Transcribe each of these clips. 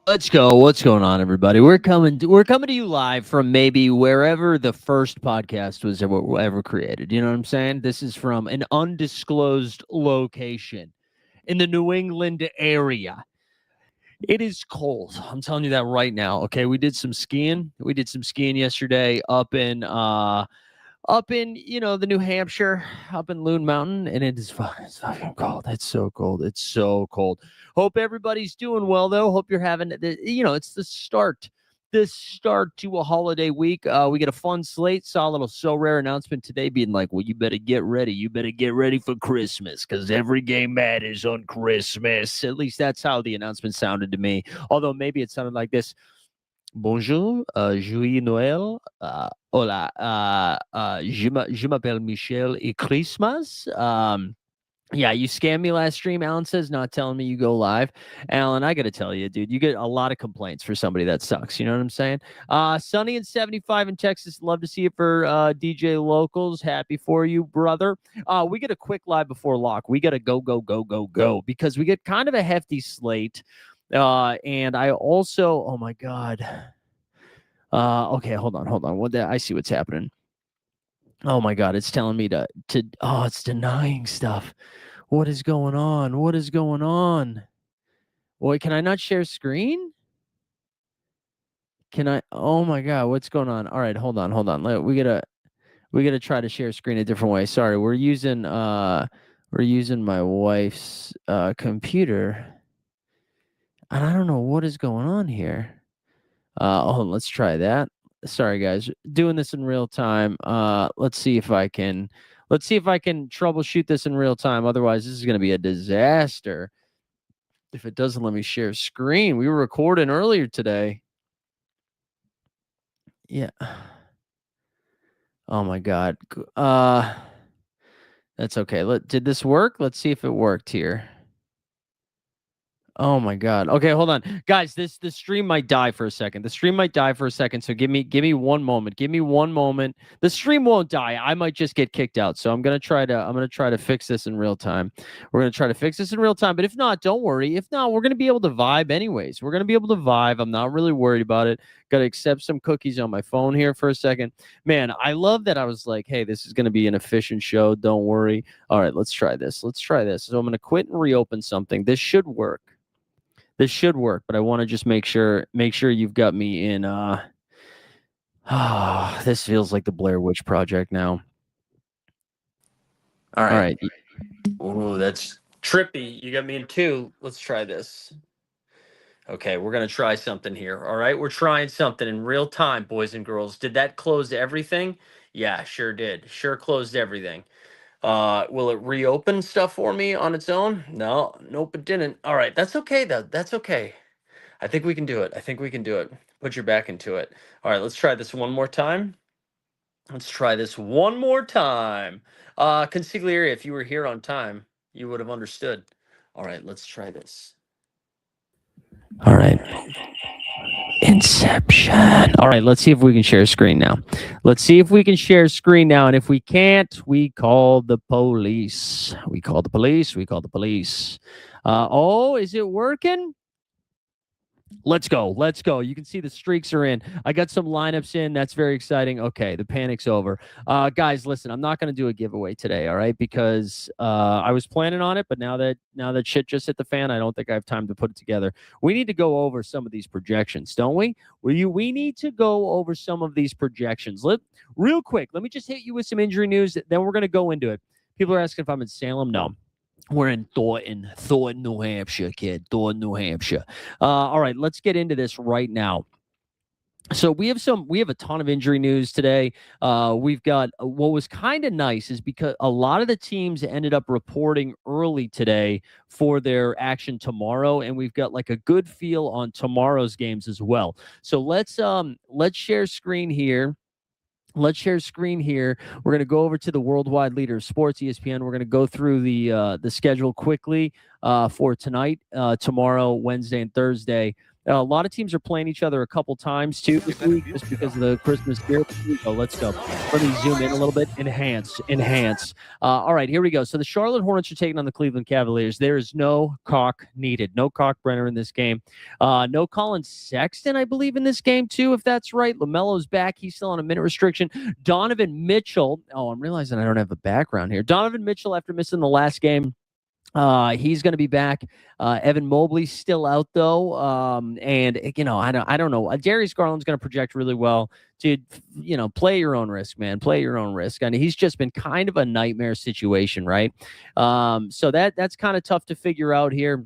Let's go. What's going on, everybody? We're coming to you live from maybe wherever the first podcast was ever created. You know what I'm saying? This is from an undisclosed location in the New England area. It is cold. I'm telling you that right now. Okay, we did some skiing. We did some skiing yesterday up in the New Hampshire, up in Loon Mountain, and it's fucking cold. It's so cold. It's so cold. Hope everybody's doing well though. Hope you're having it's the start to a holiday week. We get a fun slate. Saw a little Sorare announcement today being like, well, you better get ready. You better get ready for Christmas because every game matters on Christmas. At least that's how the announcement sounded to me. Although maybe it sounded like this. Bonjour, joyeux Noël. Hola, je m'appelle Michel et Christmas. Yeah, you scammed me last stream. Alan says, not telling me you go live. Alan, I got to tell you, dude, you get a lot of complaints for somebody that sucks. You know what I'm saying? Sunny and 75 in Texas. Love to see it for DJ Locals. Happy for you, brother. We get a quick live before lock. We got to go because we get kind of a hefty slate. And I also, oh my God. Okay, hold on. I see what's happening. Oh my God, it's telling me it's denying stuff. What is going on? What is going on? Wait, can I not share screen? Can I? Oh my God, what's going on? All right, hold on. We gotta try to share screen a different way. Sorry, we're using my wife's computer, and I don't know what is going on here. Let's try that. Sorry, guys, doing this in real time. Let's see if I can troubleshoot this in real time. Otherwise, this is going to be a disaster if it doesn't let me share screen. We were recording earlier today. Yeah. Oh my God. That's okay. Did this work? Let's see if it worked here. Oh my God. Okay, hold on. Guys, the stream might die for a second. So give me one moment. The stream won't die. I might just get kicked out. So I'm going to try to fix this in real time. We're going to try to fix this in real time, but if not, don't worry. If not, we're going to be able to vibe anyways. I'm not really worried about it. Got to accept some cookies on my phone here for a second. Man, I love that I was like, hey, this is going to be an efficient show. Don't worry. All right, let's try this. So I'm going to quit and reopen something. This should work. But I want to just make sure you've got me in. This feels like the Blair Witch Project now. All right. Oh, that's trippy. You got me in two. Let's try this. Okay, we're gonna try something here. All right, we're trying something in real time, boys and girls. Did that close everything? Yeah, sure did. Sure closed everything. Will it reopen stuff for me on its own? No, nope, it didn't. All right, that's okay though. That's okay. I think we can do it. Put your back into it. All right, let's try this one more time. Consigliere, if you were here on time, you would have understood. All right, let's try this. All right. Inception. All right, let's see if we can share screen now. Let's see if we can share screen now. And if we can't, we call the police. We call the police. We call the police. Oh, is it working? Let's go. Let's go. You can see the streaks are in. I got some lineups in. That's very exciting. Okay, the panic's over. Guys, listen, I'm not going to do a giveaway today, all right? Because I was planning on it, but now that shit just hit the fan, I don't think I have time to put it together. We need to go over some of these projections, don't we? We need to go over some of these projections. Real quick, let me just hit you with some injury news, then we're going to go into it. People are asking if I'm in Salem. No. We're in Thornton, New Hampshire, kid. Thornton, New Hampshire. All right, let's get into this right now. So we have a ton of injury news today. We've got what was kind of nice is because a lot of the teams ended up reporting early today for their action tomorrow, and we've got like a good feel on tomorrow's games as well. So let's share screen here. Let's share screen here. We're going to go over to the worldwide leader of sports, ESPN. We're going to go through the schedule quickly for tonight, tomorrow, Wednesday, and Thursday. A lot of teams are playing each other a couple times too this week just because of the Christmas spirit. So let's go. Let me zoom in a little bit. Enhance. All right, here we go. So the Charlotte Hornets are taking on the Cleveland Cavaliers. There is no Cock needed. No Cock-Brenner in this game. No Colin Sexton, I believe, in this game too, if that's right. LaMelo's back. He's still on a minute restriction. Donovan Mitchell. Oh, I'm realizing I don't have a background here. Donovan Mitchell, after missing the last game, he's going to be back. Evan Mobley's still out though, and I don't know. Darius Garland's going to project really well. Dude, play your own risk, man. Play your own risk. And he's just been kind of a nightmare situation, right? So that's kind of tough to figure out here.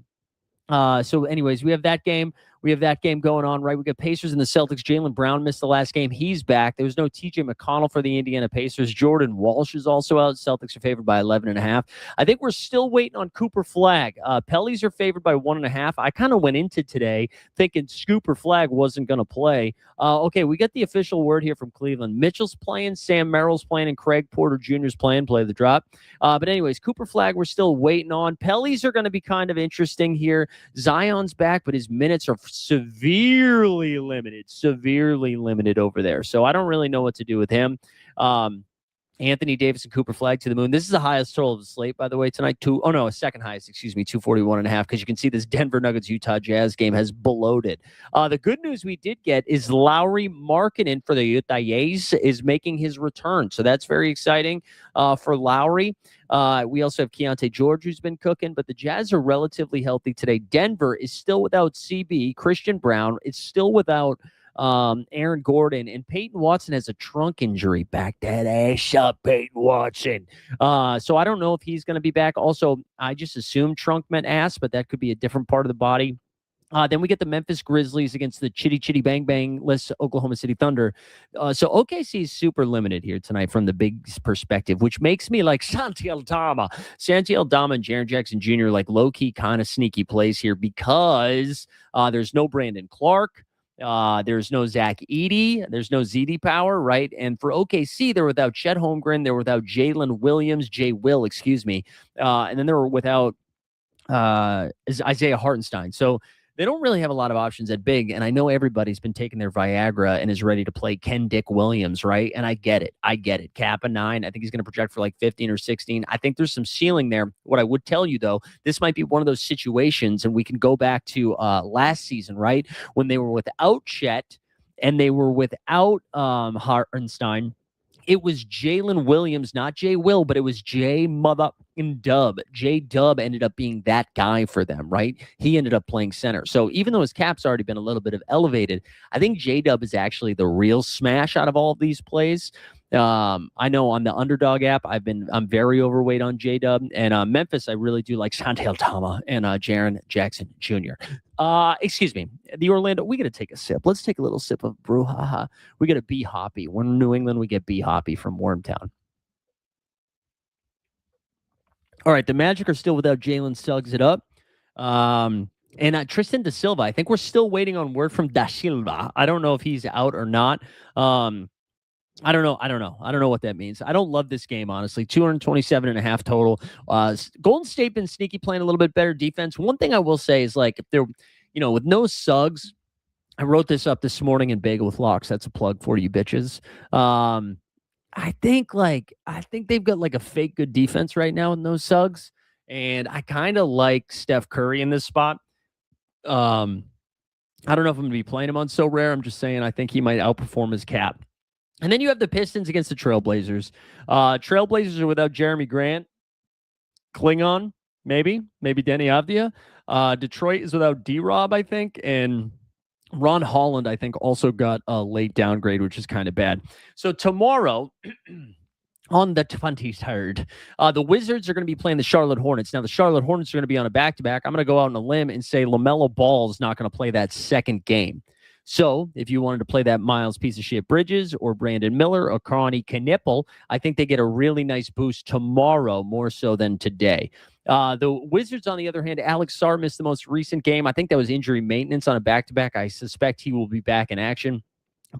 So anyways, we have that game. We have that game going on, right? We got Pacers and the Celtics. Jaylen Brown missed the last game. He's back. There was no TJ McConnell for the Indiana Pacers. Jordan Walsh is also out. Celtics are favored by 11.5. I think we're still waiting on Cooper Flagg. Pellies are favored by 1.5. I kind of went into today thinking Cooper Flagg wasn't going to play. Okay, we got the official word here from Cleveland. Mitchell's playing, Sam Merrill's playing, and Craig Porter Jr.'s playing. Play the drop. But anyways, Cooper Flagg we're still waiting on. Pellies are going to be kind of interesting here. Zion's back, but his minutes are severely limited over there. So I don't really know what to do with him. Anthony Davis and Cooper Flagg to the moon. This is the highest total of the slate, by the way, tonight. Second highest, 241.5, because you can see this Denver Nuggets Utah Jazz game has bloated. The good news we did get is Lauri Markkanen for the Utah Jazz is making his return. So that's very exciting for Lauri. We also have Keontae George, who's been cooking, but the Jazz are relatively healthy today. Denver is still without CB. Christian Brown is still without Aaron Gordon, and Peyton Watson has a trunk injury. Back that ass up, Peyton Watson. So I don't know if he's going to be back. Also, I just assumed trunk meant ass, but that could be a different part of the body. Then we get the Memphis Grizzlies against the Chitty Chitty Bang Bang-less Oklahoma City Thunder. So OKC is super limited here tonight from the big perspective, which makes me like Santi Aldama. Santi Aldama and Jaren Jackson Jr. like low-key kind of sneaky plays here because there's no Brandon Clark. There's no Zach Edey. There's no ZD Power, right? And for OKC, they're without Chet Holmgren. They're without Jalen Williams, excuse me. And then they were without Isaiah Hartenstein. So they don't really have a lot of options at big. And I know everybody's been taking their Viagra and is ready to play Ken Dick Williams, right? And I get it. Kappa 9. I think he's going to project for like 15 or 16. I think there's some ceiling there. What I would tell you, though, this might be one of those situations, and we can go back to last season, right? When they were without Chet and they were without Hartenstein. It was Jalen Williams, not Jay Will, but it was J motherfucking Dub. J Dub ended up being that guy for them, right? He ended up playing center. So even though his cap's already been a little bit of elevated, I think J Dub is actually the real smash out of all of these plays. I know on the Underdog app, I'm very overweight on J Dub, and Memphis, I really do like Santi Aldama and Jaren Jackson Jr. Excuse me, the Orlando. We got to take a sip. Let's take a little sip of brew. We got a B hoppy. We're in New England. We get B hoppy from Wormtown. All right, the Magic are still without Jalen Suggs it up. And Tristan Da Silva. I think we're still waiting on word from Da Silva. I don't know if he's out or not. I don't know. I don't know what that means. I don't love this game, honestly. 227.5 total. Golden State been sneaky, playing a little bit better defense. One thing I will say is, like, if they're, with no Suggs, I wrote this up this morning in Bagel with Locks. That's a plug for you bitches. I think they've got like a fake good defense right now in those Suggs, and I kind of like Steph Curry in this spot. Um, I don't know if I'm going to be playing him on So Rare. I'm just saying I think he might outperform his cap. And then you have the Pistons against the Trailblazers. Trailblazers are without Jeremy Grant, Klingon, maybe Denny Avdia. Detroit is without D-Rob, I think, and Ron Holland, I think, also got a late downgrade, which is kind of bad. So tomorrow, on the 23rd, the Wizards are going to be playing the Charlotte Hornets. Now, the Charlotte Hornets are going to be on a back-to-back. I'm going to go out on a limb and say LaMelo Ball is not going to play that second game. So if you wanted to play that Miles piece of shit Bridges or Brandon Miller or Connie Knipple, I think they get a really nice boost tomorrow, more so than today. The Wizards, on the other hand, Alex Sarr missed the most recent game. I think that was injury maintenance on a back-to-back. I suspect he will be back in action.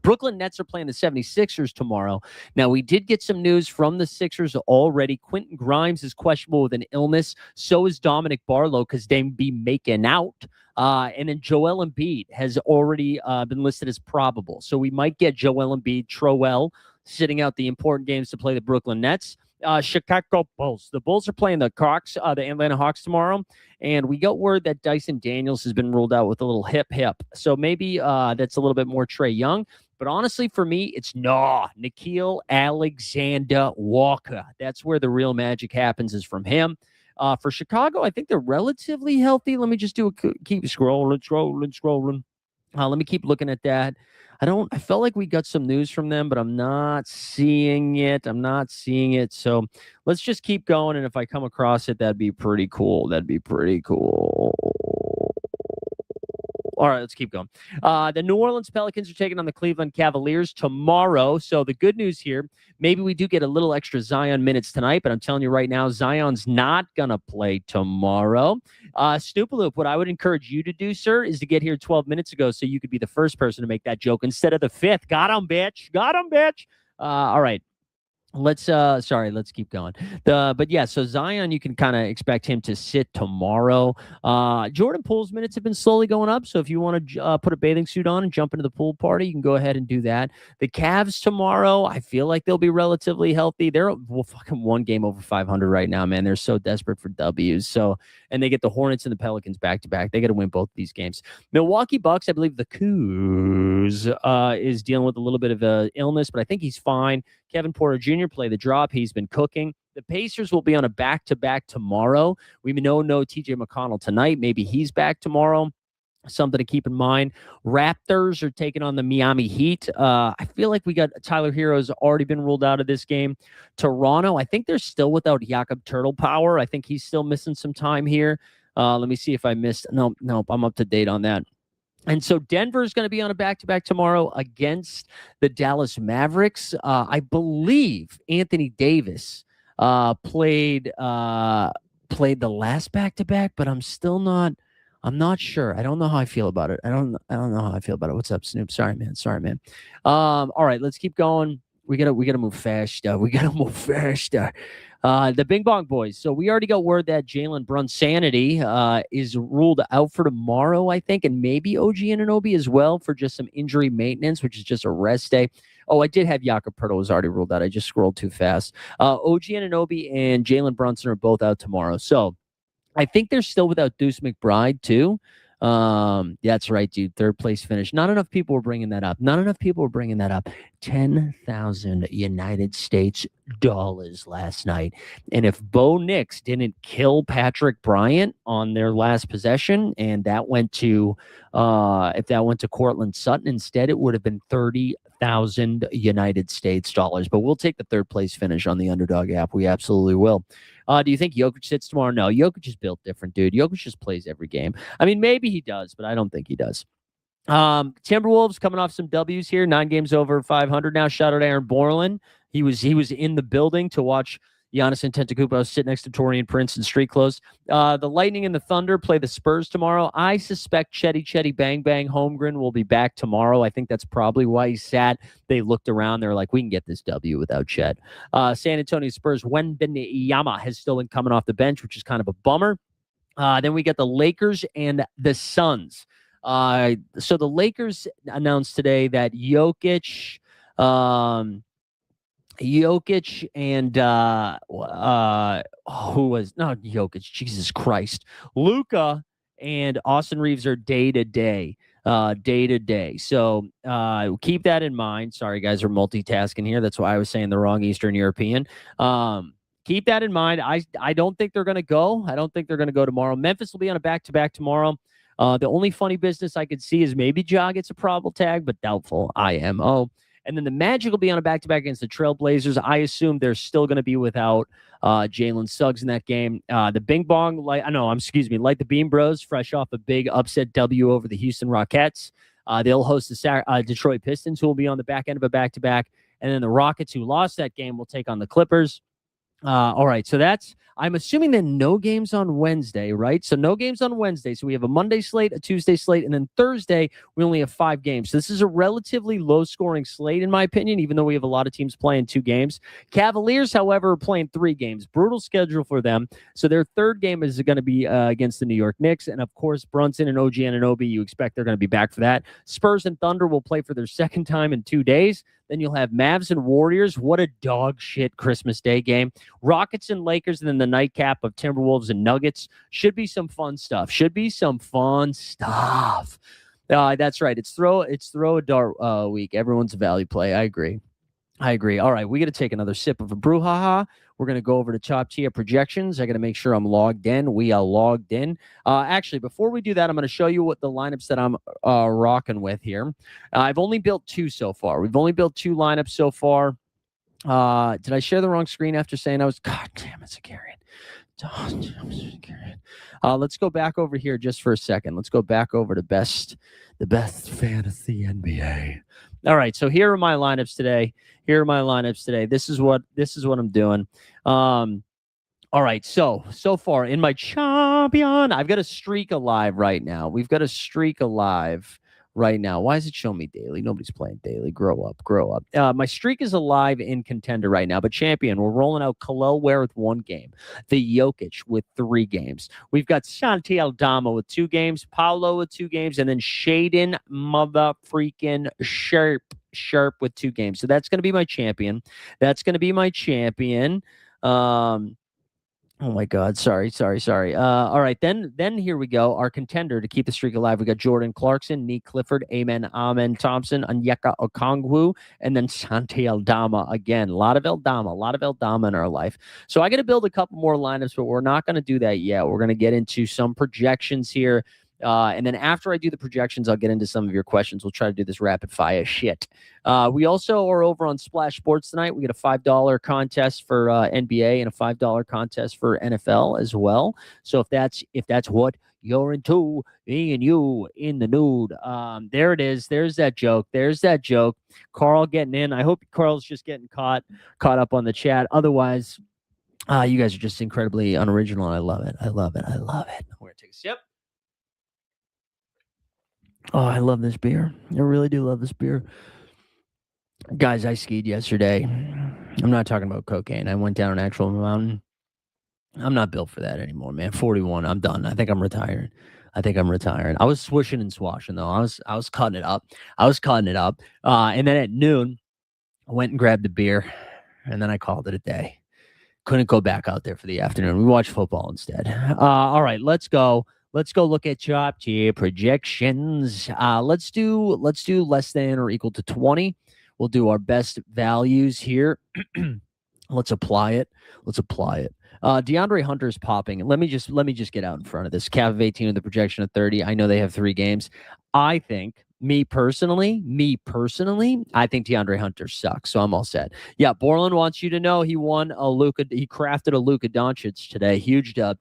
Brooklyn Nets are playing the 76ers tomorrow. Now, we did get some news from the Sixers already. Quentin Grimes is questionable with an illness. So is Dominic Barlow because they be making out. And then Joel Embiid has already been listed as probable. So we might get Joel Embiid, Troel, sitting out the important games to play the Brooklyn Nets. Chicago Bulls. The Bulls are playing the Atlanta Hawks tomorrow. And we got word that Dyson Daniels has been ruled out with a little hip. So maybe that's a little bit more Trae Young. But honestly, for me, it's Nickeil Alexander Walker. That's where the real magic happens, is from him. For Chicago, I think they're relatively healthy. Let me just keep scrolling. Let me keep looking at that. I felt like we got some news from them, but I'm not seeing it. So let's just keep going. And if I come across it, that'd be pretty cool. All right, let's keep going. The New Orleans Pelicans are taking on the Cleveland Cavaliers tomorrow. So the good news here, maybe we do get a little extra Zion minutes tonight, but I'm telling you right now, Zion's not going to play tomorrow. Snoopaloop, what I would encourage you to do, sir, is to get here 12 minutes ago so you could be the first person to make that joke instead of the fifth. Got him, bitch. All right. Let's keep going. But yeah, so Zion, you can kind of expect him to sit tomorrow. Jordan Poole's minutes have been slowly going up, so if you want to put a bathing suit on and jump into the pool party, you can go ahead and do that. The Cavs tomorrow, I feel like they'll be relatively healthy. They're fucking one game over 500 right now, man. They're so desperate for W's. So, and they get the Hornets and the Pelicans back to back. They got to win both these games. Milwaukee Bucks, I believe the Coos is dealing with a little bit of a illness, but I think he's fine. Kevin Porter Jr. play the drop. He's been cooking. The Pacers will be on a back-to-back tomorrow. We know no TJ McConnell tonight. Maybe he's back tomorrow. Something to keep in mind. Raptors are taking on the Miami Heat. I feel like we got Tyler Hero's already been ruled out of this game. Toronto, I think they're still without Jakob Turtle Power. I think he's still missing some time here. Let me see if I missed. No, I'm up to date on that. And so Denver is going to be on a back-to-back tomorrow against the Dallas Mavericks. I believe Anthony Davis played the last back-to-back, but I'm not sure. I don't know how I feel about it. I don't know how I feel about it. What's up, Snoop? Sorry, man. All right, let's keep going. We gotta move faster. The Bing Bong Boys. So we already got word that Jalen Brunsanity is ruled out for tomorrow, I think, and maybe OG Anunoby as well for just some injury maintenance, which is just a rest day. Oh, I did have Jakob Pertl was already ruled out. I just scrolled too fast. OG Anunoby and Jalen Brunson are both out tomorrow. So I think they're still without Deuce McBride too. That's right, dude. Third place finish. Not enough people were bringing that up. 10,000 United States dollars last night. And if Bo Nix didn't kill Patrick Bryant on their last possession, and that went to if that went to Cortland Sutton instead, it would have been 30,000 United States dollars. But we'll take the third place finish on the Underdog app. We absolutely will. Do you think Jokic sits tomorrow? No, Jokic is built different, dude. Jokic just plays every game. I mean, maybe he does, but I don't think he does. Timberwolves coming off some W's here, 9 games over 500 now. Shout out Aaron Borland. He was in the building to watch Giannis Antetokounmpo sit next to Torian Prince in street clothes. The Lightning and the Thunder play the Spurs tomorrow. I suspect Chetty Bang Bang Holmgren will be back tomorrow. I think that's probably why he sat. They looked around. They're like, we can get this W without Chet. San Antonio Spurs, Wembanyama has still been coming off the bench, which is kind of a bummer. Then we get the Lakers and the Suns. So the Lakers announced today that Jokic and who was not Jokic, Jesus Christ, Luka and Austin Reeves are day to day. So keep that in mind. Sorry, guys, we're multitasking here. That's why I was saying the wrong Eastern European. Keep that in mind. I don't think they're going to go. I don't think they're going to go tomorrow. Memphis will be on a back-to-back tomorrow. The only funny business I could see is maybe Ja gets a probable tag, but doubtful. IMO. And then the Magic will be on a back-to-back against the Trailblazers. I assume they're still going to be without Jalen Suggs in that game. The Bing Bong, like the Bean Bros, fresh off a big upset W over the Houston Rockets. They'll host the Detroit Pistons, who will be on the back end of a back-to-back. And then the Rockets, who lost that game, will take on the Clippers. All right, so I'm assuming that no games on Wednesday, right? So no games on Wednesday. So we have a Monday slate, a Tuesday slate, and then Thursday, we only have 5 games. So this is a relatively low-scoring slate, in my opinion, even though we have a lot of teams playing 2 games. Cavaliers, however, are playing 3 games. Brutal schedule for them. So their third game is going to be against the New York Knicks. And, of course, Brunson and OG Anunoby, you expect they're going to be back for that. Spurs and Thunder will play for their second time in 2 days. Then you'll have Mavs and Warriors. What a dog shit Christmas Day game. Rockets and Lakers, and then the nightcap of Timberwolves and Nuggets. Should be some fun stuff. That's right. It's throw a dart week. Everyone's a value play. I agree. All right, we got to take another sip of a brouhaha. We're going to go over to Top Tier projections. I got to make sure I'm logged in. We are logged in. Actually, before we do that, I'm going to show you what the lineups that I'm rocking with here. I've only built 2 so far. We've only built 2 lineups so far. Did I share the wrong screen after saying I was? God damn it, Zakarian. Let's go back over here just for a second. Let's go back over to the best fantasy NBA. All right, so here are my lineups today. This is what I'm doing. All right, so far in my champion, I've got a streak alive right now. We've got a streak alive right now. Why is it showing me daily? Nobody's playing daily. Grow up. My streak is alive in contender right now, but champion, we're rolling out Khalil Ware with 1 game, the Jokic with 3 games. We've got Santi Aldama with 2 games, Paolo with 2 games, and then Shaden mother freaking Sharp with 2 games. So that's going to be my champion. Oh my God! Sorry. All right, then here we go. Our contender to keep the streak alive. We got Jordan Clarkson, Nick Clifford, Amen Thompson, Onyeka Okongwu, and then Santi Aldama again. A lot of Aldama in our life. So I got to build a couple more lineups, but we're not going to do that yet. We're going to get into some projections here. And then after I do the projections, I'll get into some of your questions. We'll try to do this rapid fire shit. We also are over on Splash Sports tonight. We get a $5 contest for NBA and a $5 contest for NFL as well. So if that's what you're into, me and you in the nude. There it is. There's that joke. Carl getting in. I hope Carl's just getting caught up on the chat. Otherwise, you guys are just incredibly unoriginal. And I love it. We're gonna take a sip. Oh, I love this beer. I really do love this beer. Guys, I skied yesterday. I'm not talking about cocaine. I went down an actual mountain. I'm not built for that anymore, man. 41. I'm done. I think I'm retiring. I was swishing and swashing though. I was cutting it up. And then at noon, I went and grabbed a beer, and then I called it a day. Couldn't go back out there for the afternoon. We watched football instead. All right, let's go. Let's go look at Top Tier projections. Let's do less than or equal to 20. We'll do our best values here. Let's apply it. DeAndre Hunter's popping. Let me just get out in front of this. Cav of 18 with the projection of 30. I know they have 3 games. I think me personally, I think DeAndre Hunter sucks, so I'm all set. Yeah, Borland wants you to know he crafted a Luka Doncic today. Huge dub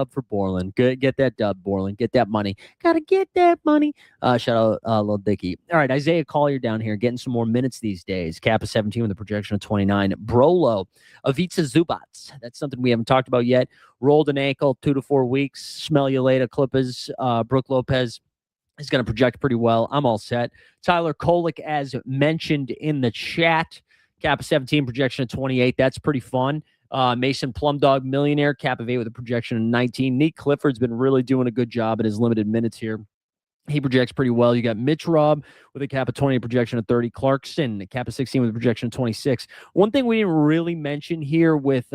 for Borland. Good, get that dub, Borland. Get that money. Gotta get that money. Shout out Lil Dicky. All right, Isaiah Collier down here getting some more minutes these days. Cap of 17 with a projection of 29. Brolo, Ivica Zubats. That's something we haven't talked about yet. Rolled an ankle, 2 to 4 weeks. Smell you later, Clippers. Brooke Lopez is going to project pretty well. I'm all set. Tyler Kolek, as mentioned in the chat, cap of 17, projection of 28. That's pretty fun. Mason Plumdog, millionaire, cap of 8 with a projection of 19. Nick Clifford's been really doing a good job at his limited minutes here. He projects pretty well. You got Mitch Robb with a cap of 20, a projection of 30. Clarkson, a cap of 16 with a projection of 26. One thing we didn't really mention here with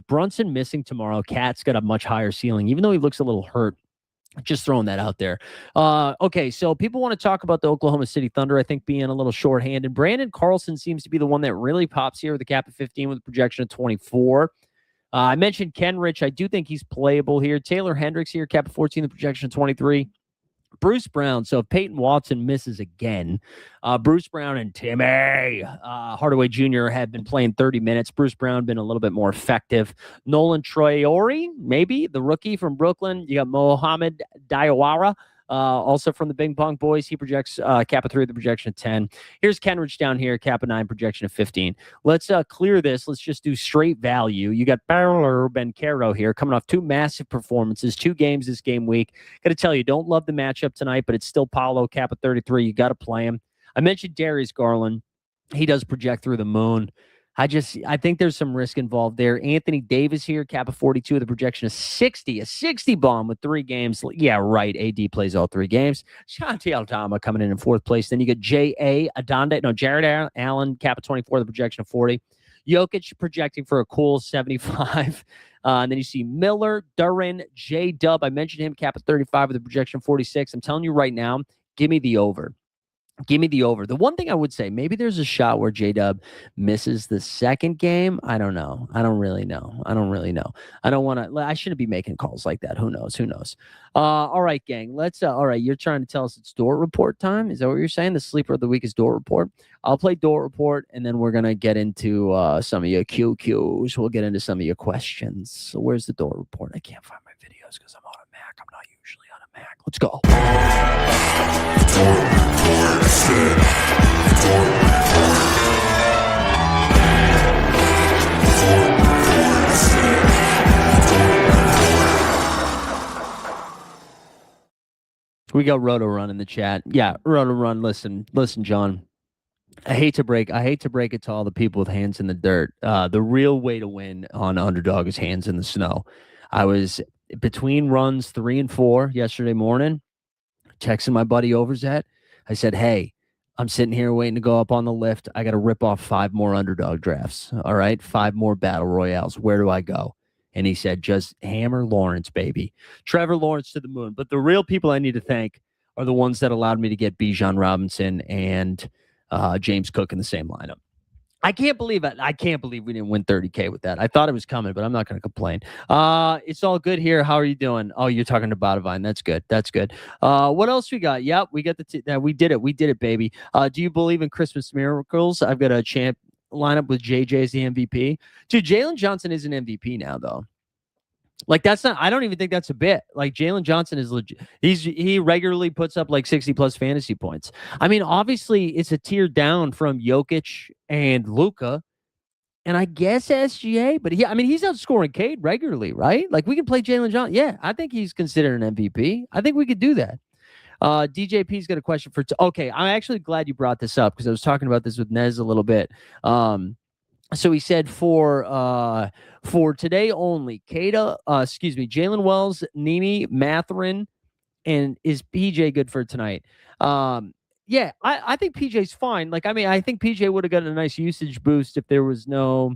Brunson missing tomorrow, Cat's got a much higher ceiling, even though he looks a little hurt. Just throwing that out there. Okay, so people want to talk about the Oklahoma City Thunder, I think, being a little shorthanded. Brandon Carlson seems to be the one that really pops here with a cap of 15 with a projection of 24. I mentioned Kenrich. I do think he's playable here. Taylor Hendricks here, cap of 14, the projection of 23. Bruce Brown. So if Peyton Watson misses again, Bruce Brown and Timmy Hardaway Jr. have been playing 30 minutes. Bruce Brown been a little bit more effective. Nolan Traore, maybe the rookie from Brooklyn. You got Mohamed Diawara. Also from the Bing Bong Boys, he projects cap of 3 with a projection of 10. Here's Kenrich down here, cap of 9, projection of 15. Let's clear this. Let's just do straight value. You got Baylor Bencaro here coming off 2 massive performances, 2 games this game week. Got to tell you, don't love the matchup tonight, but it's still Paolo, cap of 33. You got to play him. I mentioned Darius Garland. He does project through the moon. I think there's some risk involved there. Anthony Davis here, cap of 42 with a projection of 60, a 60 bomb with 3 games. Yeah, right. AD plays all 3 games. Shanti Altama coming in 4th place. Then you got Jared Allen, cap of 24, the projection of 40. Jokic projecting for a cool 75. And then you see Miller, Duran, J-Dub. I mentioned him, cap of 35 with a projection of 46. I'm telling you right now, give me the over. Give me the over. The one thing I would say, maybe there's a shot where J-Dub misses the second game. I don't know. I don't really know. I don't want to. I shouldn't be making calls like that. Who knows? All right, gang. Let's. All right, you're trying to tell us it's Dort Report time. Is that what you're saying? The sleeper of the week is Dort Report. I'll play Dort Report, and then we're gonna get into some of your QQs. We'll get into some of your questions. So where's the Dort Report? I can't find my videos because I'm on a Mac. I'm not usually on a Mac. Let's go. We got Roto Run in the chat. Yeah, Roto Run. Listen, John. I hate to break it to all the people with hands in the dirt. The real way to win on Underdog is hands in the snow. I was between runs 3 and 4 yesterday morning, texting my buddy Overzet. I said, hey, I'm sitting here waiting to go up on the lift. I got to rip off 5 more Underdog drafts. All right, 5 more battle royales. Where do I go? And he said, just hammer Lawrence, baby. Trevor Lawrence to the moon. But the real people I need to thank are the ones that allowed me to get Bijan Robinson and James Cook in the same lineup. I can't believe it. I can't believe we didn't win 30K with that. I thought it was coming, but I'm not going to complain. It's all good here. How are you doing? Oh, you're talking to Botavine. That's good. What else we got? Yep, we got we did it. We did it, baby. Do you believe in Christmas miracles? I've got a champ lineup with JJ as the MVP. Dude, Jalen Johnson is an MVP now, though. Like, that's not, I don't even think that's a bit. Like, Jalen Johnson is legit. He regularly puts up like 60 plus fantasy points. I mean, obviously it's a tier down from Jokic and Luka, and I guess SGA, but he's outscoring Cade regularly, right? Like, we can play Jalen Johnson. Yeah, I think he's considered an MVP. I think we could do that. DJP's got a question for, okay, I'm actually glad you brought this up because I was talking about this with Nez a little bit. So he said for today only, Jalen Wells, Nimi, Matherin, and is PJ good for tonight? Yeah, I think PJ's fine. Like, I mean, I think PJ would have gotten a nice usage boost if there was no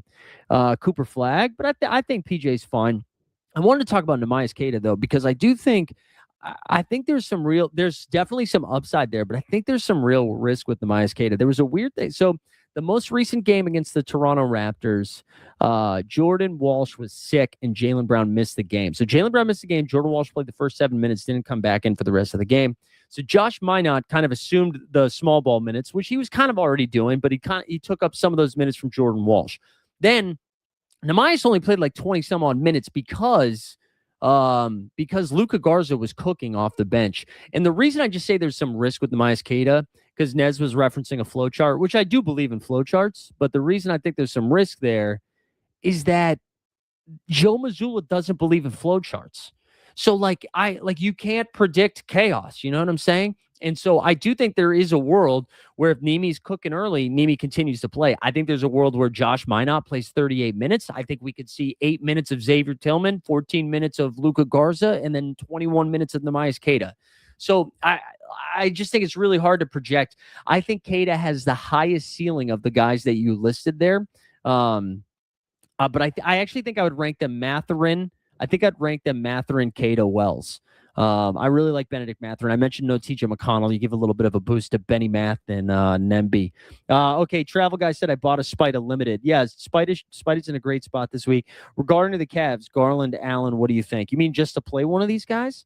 Cooper Flag, but I think PJ's fine. I wanted to talk about Nehemias Queta, though, because I do think there's definitely some upside there, but I think there's some real risk with Nehemias Queta. There was a weird thing. So the most recent game against the Toronto Raptors, Jordan Walsh was sick and Jaylen Brown missed the game. So Jaylen Brown missed the game. Jordan Walsh played the first 7 minutes, didn't come back in for the rest of the game. So Josh Minot kind of assumed the small ball minutes, which he was kind of already doing, but he took up some of those minutes from Jordan Walsh. Then Nehemias only played like 20 some odd minutes because Luka Garza was cooking off the bench. And the reason I just say there's some risk with Nehemias Queta, because Nez was referencing a flow chart, which I do believe in flow charts, but the reason I think there's some risk there is that Joe Mazzulla doesn't believe in flow charts. So you can't predict chaos. You know what I'm saying? And so I do think there is a world where if Nemi's cooking early, Nemi continues to play. I think there's a world where Josh Minot plays 38 minutes. I think we could see 8 minutes of Xavier Tillman, 14 minutes of Luka Garza, and then 21 minutes of Nemias Queta. So I just think it's really hard to project. I think Queta has the highest ceiling of the guys that you listed there. But I actually think I would rank them Mathurin. I think I'd rank them Mathurin, Queta, Wells. I really like Benedict Mathurin. I mentioned no TJ McConnell. You give a little bit of a boost to Benny Math and Nemby. Okay, Travel Guy said I bought a Spida Limited. Yeah, Spida's in a great spot this week. Regarding to the Cavs, Garland, Allen, what do you think? You mean just to play one of these guys?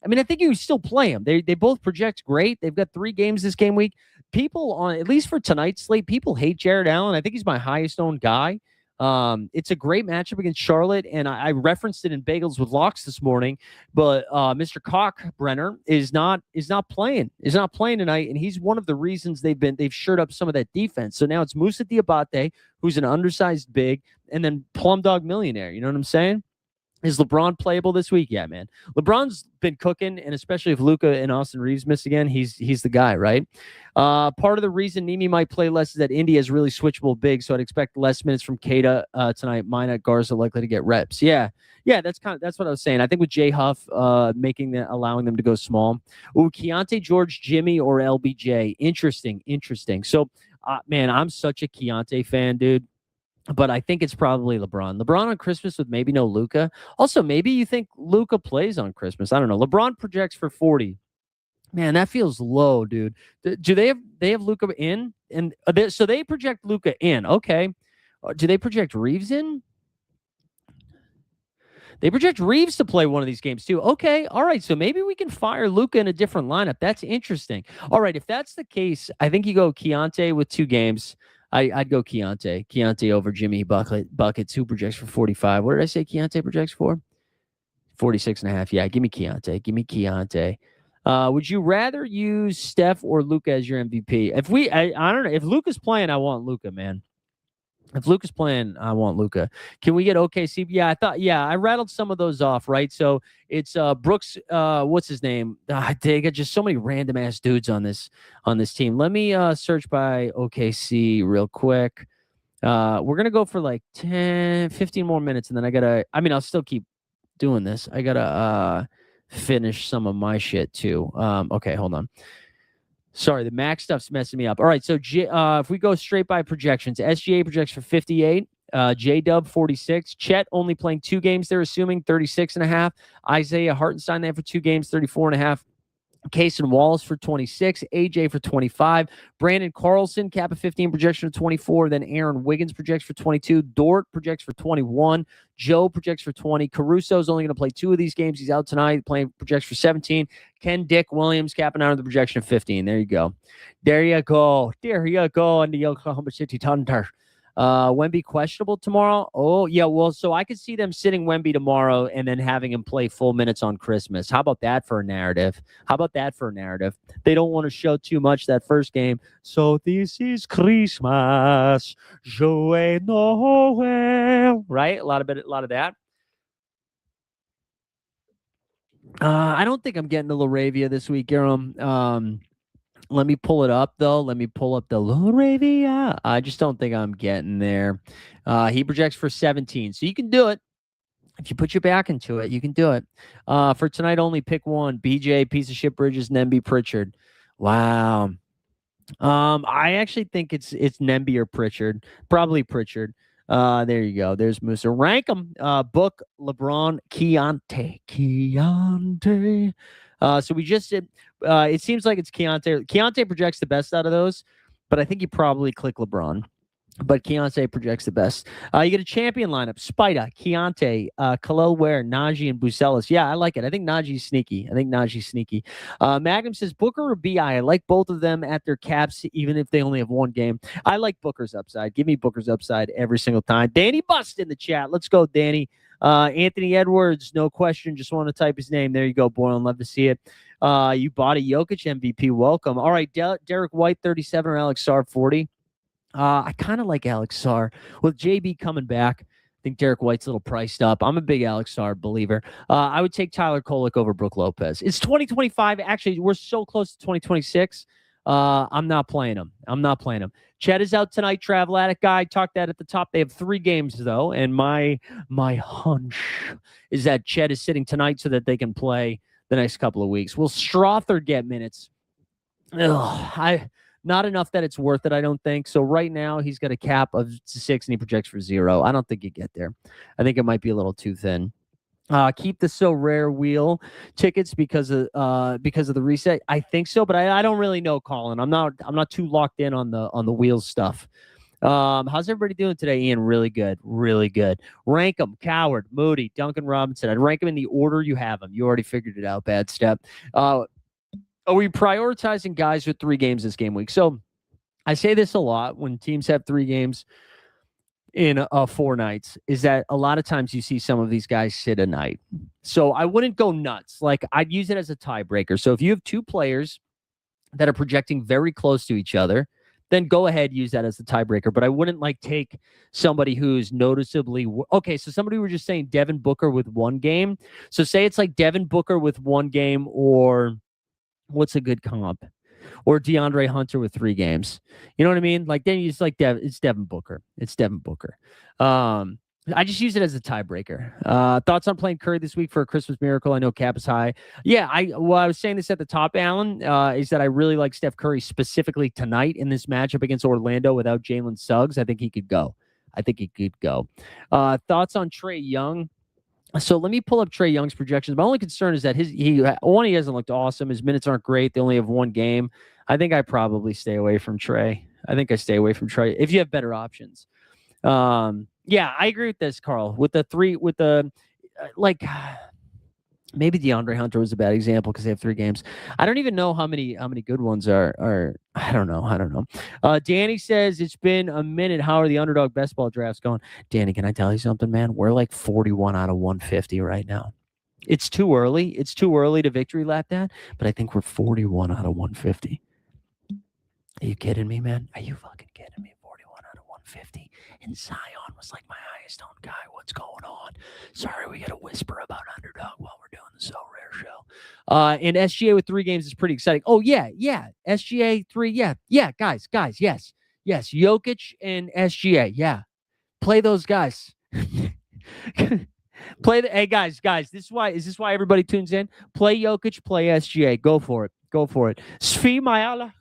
I mean, I think you still play them. They both project great. They've got 3 games this game week. People on, at least for tonight's slate, people hate Jared Allen. I think he's my highest owned guy. It's a great matchup against Charlotte, and I referenced it in Bagels with Locks this morning. But Mr. Cockbrenner is not playing tonight, and he's one of the reasons they've shored up some of that defense. So now it's Musa Diabate, who's an undersized big, and then Plum Dog Millionaire. You know what I'm saying? Is LeBron playable this week? Yeah, man. LeBron's been cooking, and especially if Luka and Austin Reeves miss again, he's the guy, right? Part of the reason Nemi might play less is that Indy is really switchable big, so I'd expect less minutes from Queta tonight. Minot, Garza likely to get reps. Yeah, that's what I was saying. I think with Jay Huff allowing them to go small. Ooh, Keontae, George, Jimmy, or LBJ. Interesting. So, man, I'm such a Keontae fan, dude. But I think it's probably LeBron. LeBron on Christmas with maybe no Luka. Also, maybe you think Luka plays on Christmas. I don't know. LeBron projects for 40. Man, that feels low, dude. Do they have Luka in? And so they project Luka in. Okay. Do they project Reeves in? They project Reeves to play one of these games too. Okay, all right. So maybe we can fire Luka in a different lineup. That's interesting. All right, if that's the case, I think you go Keontae with 2 games. I'd go Keontae over Jimmy Buckets, who projects for 45. What did I say Keontae projects for? 46.5. Yeah, give me Keontae. Would you rather use Steph or Luka as your MVP? I don't know. If Luka's playing, I want Luka, man. If Luka's playing, I want Luka. Can we get OKC? Yeah, I rattled some of those off, right? So it's Brooks, what's his name? They got just so many random ass dudes on this team. Let me search by OKC real quick. We're gonna go for like 10, 15 more minutes, and then I'll still keep doing this. I gotta finish some of my shit too. Okay, hold on. Sorry, the Mac stuff's messing me up. All right, so if we go straight by projections, SGA projects for 58, J-Dub 46, Chet only playing 2 games, they're assuming 36.5, Isaiah Hartenstein there for 2 games, 34.5, Kaysen Wallace for 26, AJ for 25, Brandon Carlson, cap of 15, projection of 24, then Aaron Wiggins projects for 22, Dort projects for 21, Joe projects for 20, Caruso's only going to play 2 of these games. He's out tonight, playing projects for 17, Ken Dick Williams capping out of the projection of 15. There you go. And the Oklahoma City Thunder. Wemby questionable tomorrow. Oh yeah, well, so I could see them sitting Wemby tomorrow and then having him play full minutes on Christmas. How about that for a narrative? They don't want to show too much that first game. So this is Christmas, Joyeux Noel, right? A lot of that. I don't think I'm getting to Laravia this week, Garum. Let me pull it up, though. Let me pull up the Laravia. I just don't think I'm getting there. He projects for 17, so you can do it. If you put your back into it, you can do it. For tonight, only pick one. BJ, Piece of Shit Bridges, Nemby, Pritchard. Wow. I actually think it's Nemby or Pritchard. Probably Pritchard. There you go. There's Musa. Rank them. Book, LeBron, Keontae. So we just did. It seems like it's Keontae. Keontae projects the best out of those, but I think you probably click LeBron. But Keontae projects the best. You get a champion lineup: Spida, Keontae, Khalil Ware, Najee, and Bucelis. Yeah, I like it. I think Najee's sneaky. Magnum says Booker or BI. I like both of them at their caps, even if they only have 1 game. I like Booker's upside. Give me Booker's upside every single time. Danny Bust in the chat. Let's go, Danny. Anthony Edwards, no question. Just want to type his name. There you go, Boylan. Love to see it. You bought a Jokic MVP. Welcome. All right, Derek White, 37, or Alex Sarr, 40. I kind of like Alex Sarr with JB coming back. think Derek White's a little priced up. I'm a big Alex Sarr believer. I would take Tyler Kolek over Brook Lopez. It's 2025. Actually, we're so close to 2026. I'm not playing him. Chet is out tonight. Travel addict guy. Talked that at the top. They have 3 games though, and my hunch is that Chet is sitting tonight so that they can play the next couple of weeks. Will Strother get minutes? Not enough that it's worth it, I don't think. So right now he's got a cap of 6 and he projects for 0. I don't think you get there. I think it might be a little too thin. Keep the Sorare wheel tickets because of the reset. I think so, but I don't really know, Colin. I'm not too locked in on the wheels stuff. How's everybody doing today, Ian? Really good. Rank them: Coward, Moody, Duncan Robinson. I'd rank them in the order you have them. You already figured it out. Bad step. Are we prioritizing guys with 3 games this game week? So I say this a lot when teams have 3 games in 4 nights, is that a lot of times you see some of these guys sit a night. So I wouldn't go nuts. Like, I'd use it as a tiebreaker. So if you have 2 players that are projecting very close to each other, then go ahead, use that as the tiebreaker. But I wouldn't take somebody who's noticeably okay. So somebody were just saying Devin Booker with 1 game. So say it's like Devin Booker with 1 game, or what's a good comp? Or DeAndre Hunter with 3 games. You know what I mean? Like, then it's like it's Devin Booker. I just use it as a tiebreaker. Thoughts on playing Curry this week for a Christmas miracle? I know cap is high. Yeah, I was saying this at the top, Alan, is that I really like Steph Curry specifically tonight in this matchup against Orlando without Jalen Suggs. I think he could go. Thoughts on Trae Young? So let me pull up Trae Young's projections. My only concern is that he hasn't looked awesome. His minutes aren't great. They only have 1 game. I think I probably stay away from Trae. If you have better options. Yeah, I agree with this, Carl. Maybe DeAndre Hunter was a bad example because they have 3 games. I don't even know how many good ones are. I don't know. Danny says it's been a minute. How are the underdog best ball drafts going? Danny, can I tell you something, man? We're like 41 out of 150 right now. It's too early. It's too early to victory lap that, but I think we're 41 out of 150. Are you kidding me, man? Are you fucking kidding me? 41 out of 150. And Zion was like my highest owned guy. What's going on? Sorry, we got to whisper about underdog while we're doing the Sorare show. And SGA with 3 games is pretty exciting. Oh, yeah. SGA 3, yeah, guys, yes. Jokic and SGA, yeah. Play those guys. Hey, guys, is this why everybody tunes in? Play Jokic, play SGA. Go for it. Svi Mayala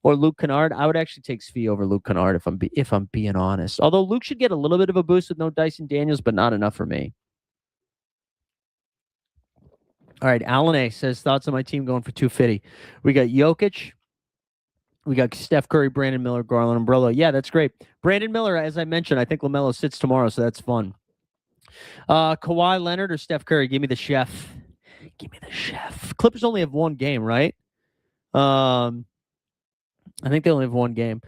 or Luke Kennard. I would actually take Svi over Luke Kennard if I'm being honest. Although Luke should get a little bit of a boost with no Dyson Daniels, but not enough for me. All right, Alan A says thoughts on my team going for 250. We got Jokic. We got Steph Curry, Brandon Miller, Garland, Umbrella. Yeah, that's great. Brandon Miller, as I mentioned, I think LaMelo sits tomorrow, so that's fun. Kawhi Leonard or Steph Curry? Give me the chef. Clippers only have 1 game, right? I think they only have 1 game.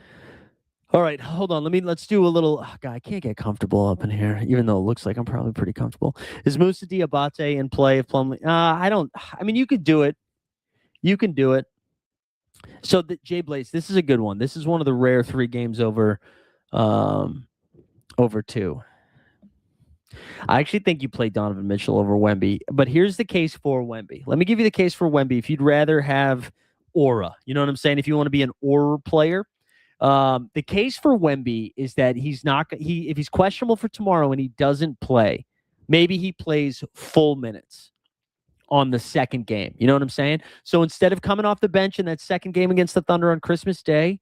All right, hold on. Let's do a little. Oh, God, I can't get comfortable up in here, even though it looks like I'm probably pretty comfortable. Is Moussa Diabate in play if Plumlee? You could do it. You can do it. So Jay Blaze, this is a good one. This is one of the rare 3 games over 2. I actually think you play Donovan Mitchell over Wemby, but here's the case for Wemby. Let me give you the case for Wemby. If you'd rather have aura, you know what I'm saying? If you want to be an aura player, the case for Wemby is that if he's questionable for tomorrow and he doesn't play, maybe he plays full minutes on the second game. You know what I'm saying? So instead of coming off the bench in that second game against the Thunder on Christmas Day,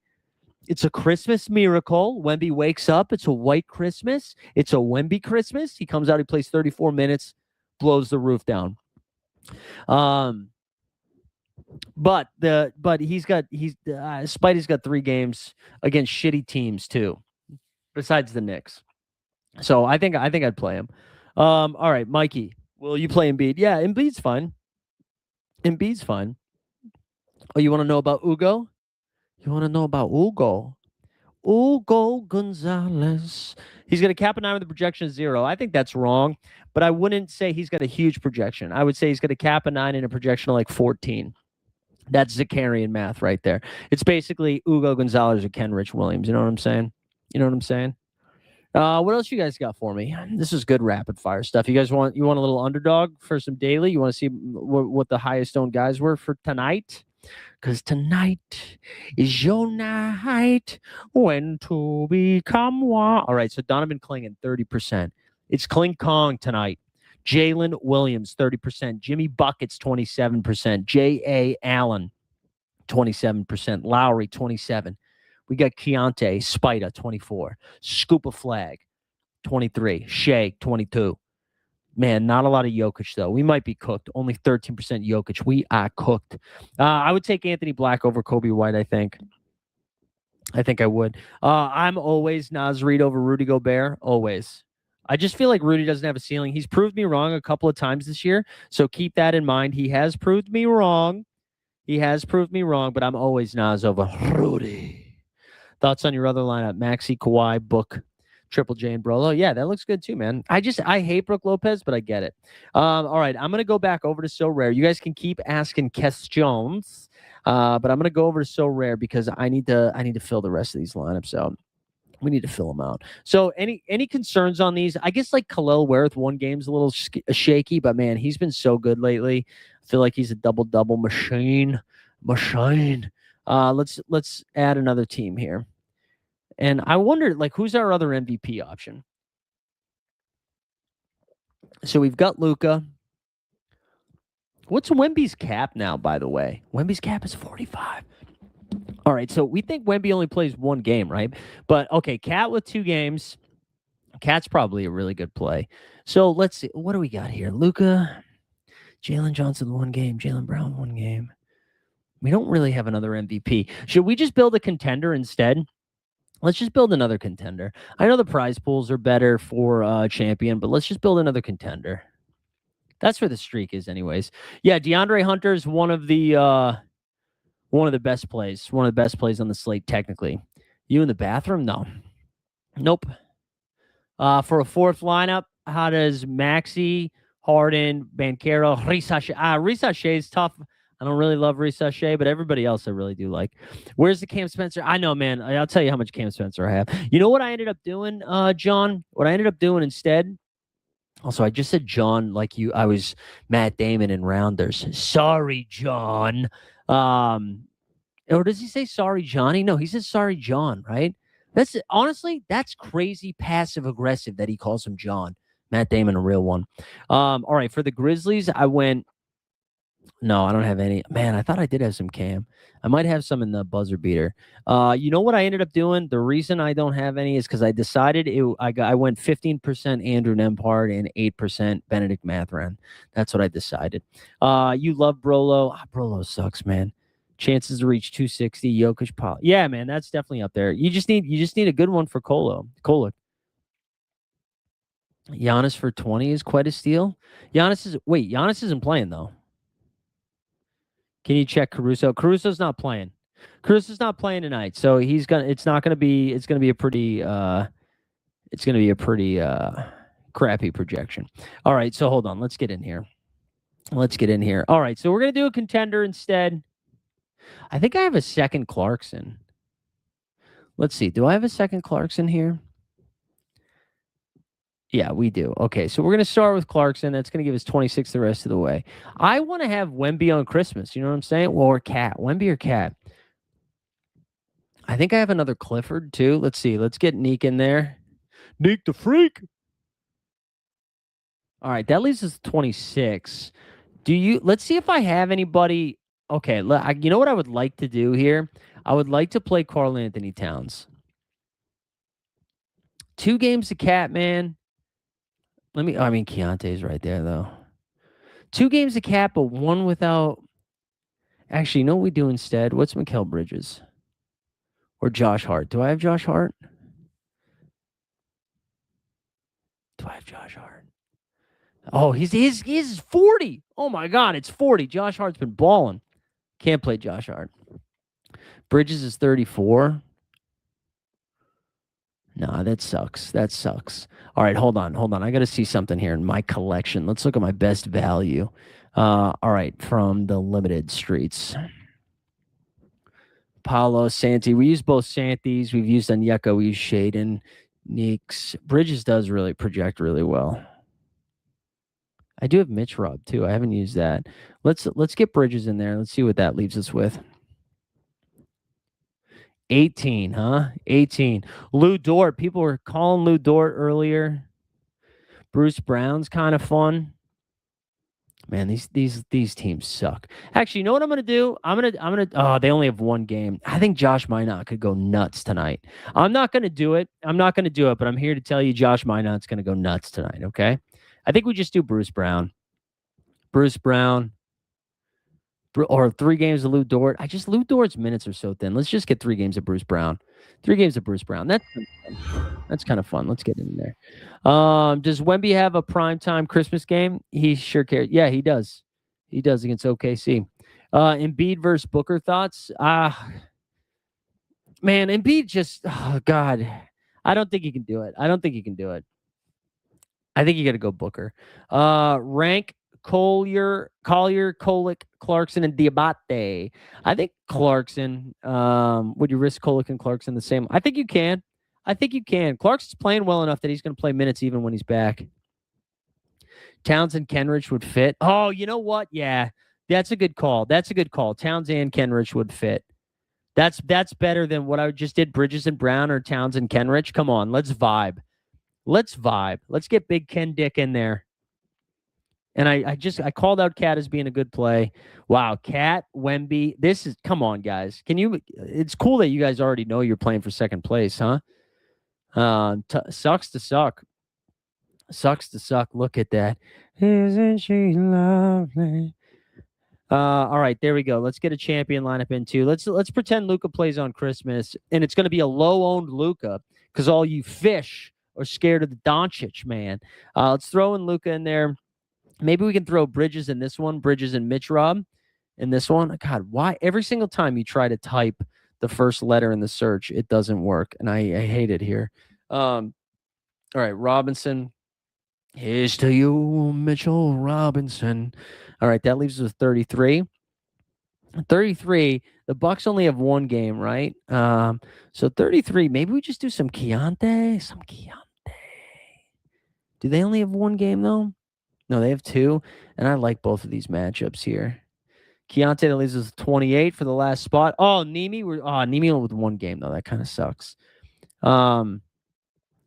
it's a Christmas miracle. Wemby wakes up. It's a white Christmas. It's a Wemby Christmas. He comes out. He plays 34 minutes, blows the roof down. But Spidey's got 3 games against shitty teams too, besides the Knicks. So I think I'd play him. All right, Mikey, will you play Embiid? Yeah, Embiid's fine. Oh, you want to know about Ugo? Ugo Gonzalez. He's going to cap a 9 with a projection of 0. I think that's wrong, but I wouldn't say he's got a huge projection. I would say he's going to cap a 9 in a projection of like 14. That's Zakarian math right there. It's basically Ugo Gonzalez or Kenrich Williams. You know what I'm saying? What else you guys got for me? This is good rapid fire stuff. You guys want a little underdog for some daily? You want to see what the highest owned guys were for tonight? Because tonight is your night when to become one. All right, so Donovan Clingan, 30%. It's Kling Kong tonight. Jalen Williams, 30%. Jimmy Buckets, 27%. J.A. Allen, 27%. Lowry, 27%. We got Keontae, Spida, 24%. Scupa Flag, 23%. Shea, 22%. Man, not a lot of Jokic, though. We might be cooked. Only 13% Jokic. We are cooked. I would take Anthony Black over Kobe White, I think. I think I would. I'm always Naz Reid over Rudy Gobert. Always. I just feel like Rudy doesn't have a ceiling. He's proved me wrong a couple of times this year, so keep that in mind. He has proved me wrong. But I'm always Naz over Rudy. Thoughts on your other lineup? Maxey, Kawhi, Book, Triple J, and Brolo. Yeah, that looks good too, man. I hate Brooke Lopez, but I get it. All right, I'm gonna go back over to Sorare. You guys can keep asking questions, but I'm gonna go over to Sorare because I need to fill the rest of these lineups out. We need to fill them out. So any concerns on these? I guess like Khalil Worth, one game's a little shaky, but man, he's been so good lately. I feel like he's a double machine. Let's add another team here. And I wonder, like, who's our other MVP option? So we've got Luka. What's Wemby's cap now, by the way? Wemby's cap is 45. All right, so we think Wemby only plays one game, right? But, okay, Cat with 2 games. Cat's probably a really good play. So let's see. What do we got here? Luka, Jalen Johnson, 1 game. Jalen Brown, 1 game. We don't really have another MVP. Should we just build a contender instead? Let's just build another contender. I know the prize pools are better for champion, but let's just build another contender. That's where the streak is, anyways. Yeah, DeAndre Hunter is one of the best plays. One of the best plays on the slate, technically. You in the bathroom? No. Nope. For a 4th lineup, how does Maxey, Harden, Banchero, Risa Shea is tough. I don't really love Risa Shea, but everybody else I really do like. Where's the Cam Spencer? I know, man. I'll tell you how much Cam Spencer I have. You know what I ended up doing, John? What I ended up doing instead? Also, I just said John like you. I was Matt Damon in Rounders. Sorry, John. Or does he say sorry, Johnny? No, he says sorry, John, right? That's crazy passive aggressive that he calls him John. Matt Damon, a real one. All right, for the Grizzlies, I went. No, I don't have any. Man, I thought I did have some Cam. I might have some in the buzzer beater. You know what I ended up doing? The reason I don't have any is because I decided I went 15% Andrew Nembhard and 8% Benedict Mathurin. That's what I decided. You love Brolo. Brolo sucks, man. Chances to reach 260. Jokic, Paul. Yeah, man, that's definitely up there. You just need a good one for Kolek. Giannis for 20 is quite a steal. Giannis isn't playing though. Can you check Caruso? Caruso's not playing. Caruso's not playing tonight, so it's gonna be a pretty crappy projection. All right, so hold on. Let's get in here. All right, so we're gonna do a contender instead. I think I have a second Clarkson. Let's see. Do I have a second Clarkson here? Yeah, we do. Okay, so we're going to start with Clarkson. That's going to give us 26 the rest of the way. I want to have Wemby on Christmas. You know what I'm saying? Well, or Cat. Wemby or Cat. I think I have another Clifford, too. Let's see. Let's get Neek in there. Neek the Freak. All right, that leaves us 26. Let's see if I have anybody. Okay, you know what I would like to do here? I would like to play Karl Anthony Towns. 2 games of Cat, man. Keontae's right there, though. 2 games of Cat, but 1 without. Actually, you know what we do instead? What's Mikal Bridges? Or Josh Hart? Do I have Josh Hart? Oh, he's 40. Oh, my God, it's 40. Josh Hart's been balling. Can't play Josh Hart. Bridges is 34. Nah, that sucks. All right, hold on. I got to see something here in my collection. Let's look at my best value. All right, from the limited streets. Paolo, Santi. We use both Santis. We've used Onyeka. We use Shaden. Neeks. Bridges does really project really well. I do have Mitch Rob too. I haven't used that. Let's get Bridges in there. Let's see what that leaves us with. 18, huh? 18. Lou Dort. People were calling Lou Dort earlier. Bruce Brown's kind of fun. Man, these teams suck. Actually, you know what I'm gonna do? Oh, they only have one game. I think Josh Minot could go nuts tonight. I'm not gonna do it. But I'm here to tell you Josh Minot's gonna go nuts tonight, okay? I think we just do Bruce Brown. Bruce Brown. Or 3 games of Lou Dort. Lou Dort's minutes are so thin. Let's just get 3 games of Bruce Brown. 3 games of Bruce Brown. That's kind of fun. Let's get in there. Does Wemby have a primetime Christmas game? He sure cares. Yeah, he does. He does against OKC. Embiid versus Booker thoughts? Man, Embiid just, oh God. I don't think he can do it. I think you got to go Booker. Rank Collier, Kolick, Clarkson, and Diabate. I think Clarkson. Would you risk Kolick and Clarkson the same? I think you can. Clarkson's playing well enough that he's going to play minutes even when he's back. Towns and Kenrich would fit. Oh, you know what? Yeah, that's a good call. Towns and Kenrich would fit. That's better than what I just did. Bridges and Brown or Towns and Kenrich. Come on, let's vibe. Let's get Big Ken Dick in there. And I called out Cat as being a good play. Wow, Cat, Wemby. Come on, guys. It's cool that you guys already know you're playing for second place, huh? Sucks to suck. Look at that. Isn't she lovely? All right, there we go. Let's get a champion lineup in too. Let's pretend Luka plays on Christmas, and it's going to be a low-owned Luka because all you fish are scared of the Doncic, man. Let's throw in Luka in there. Maybe we can throw Bridges in this one, Bridges and Mitch Rob in this one. God, why every single time you try to type the first letter in the search, it doesn't work, and I hate it here. All right, Robinson. Here's to you, Mitchell Robinson. All right, that leaves us with 33. 33. The Bucks only have 1 game, right? So 33. Maybe we just do some Keontae. Do they only have 1 game though? No, they have 2, and I like both of these matchups here. Keontae that leaves us with 28 for the last spot. Oh, Nemi with 1 game though. That kind of sucks.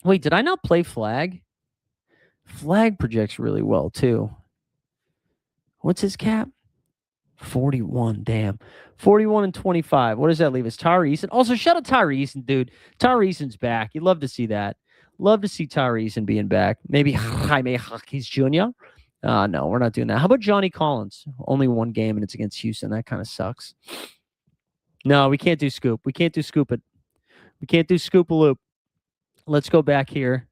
Wait, did I not play Flag? Flag projects really well too. What's his cap? 41. Damn. 41 and 25. What does that leave us? Tyree Eason. Also, shout out Tyree Eason, dude. Tyree Eason's back. You'd love to see that. Love to see Tyree Eason being back. Maybe Jaime Jaquez Jr. No, we're not doing that. How about Johnny Collins? Only 1 game and it's against Houston. That kind of sucks. No, we can't do Scoop. We can't do Scoop it. We can't do Scoop-a-loop. Let's go back here.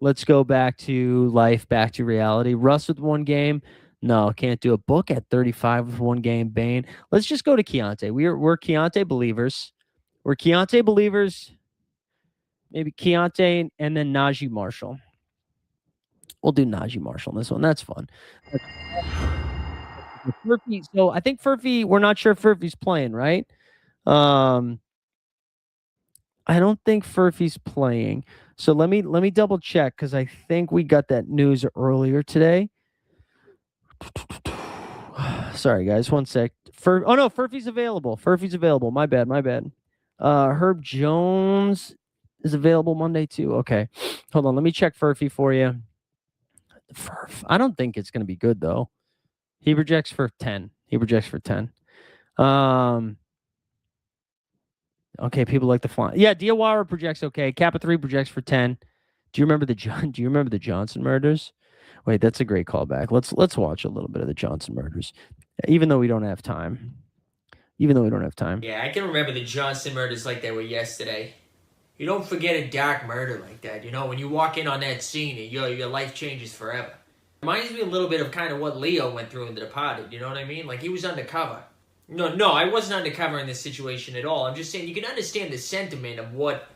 Let's go back to life, back to reality. Russ with 1 game. No, can't do a Book at 35 with 1 game. Bane. Let's just go to Keontae. We're Keontae believers. Maybe Keontae and then Najee Marshall. We'll do Najee Marshall in this one. That's fun. Furphy, so I think Furphy, we're not sure if Furphy's playing, right? I don't think Furphy's playing. So let me double check because I think we got that news earlier today. Sorry, guys. 1 sec. Oh no, Furphy's available. My bad. Herb Jones is available Monday too. Okay, hold on. Let me check Furphy for you. I don't think it's going to be good though. He projects for 10. Okay, people like the fly. Yeah, Diawara projects okay. Kappa 3 projects for 10. Do you remember the Johnson murders? Wait, that's a great callback. Let's watch a little bit of the Johnson murders, even though we don't have time. Yeah, I can remember the Johnson murders like they were yesterday. You don't forget a dark murder like that. You know, when you walk in on that scene, and your life changes forever. Reminds me a little bit of kind of what Leo went through in The Departed. You know what I mean? Like he was undercover. No, I wasn't undercover in this situation at all. I'm just saying you can understand the sentiment of what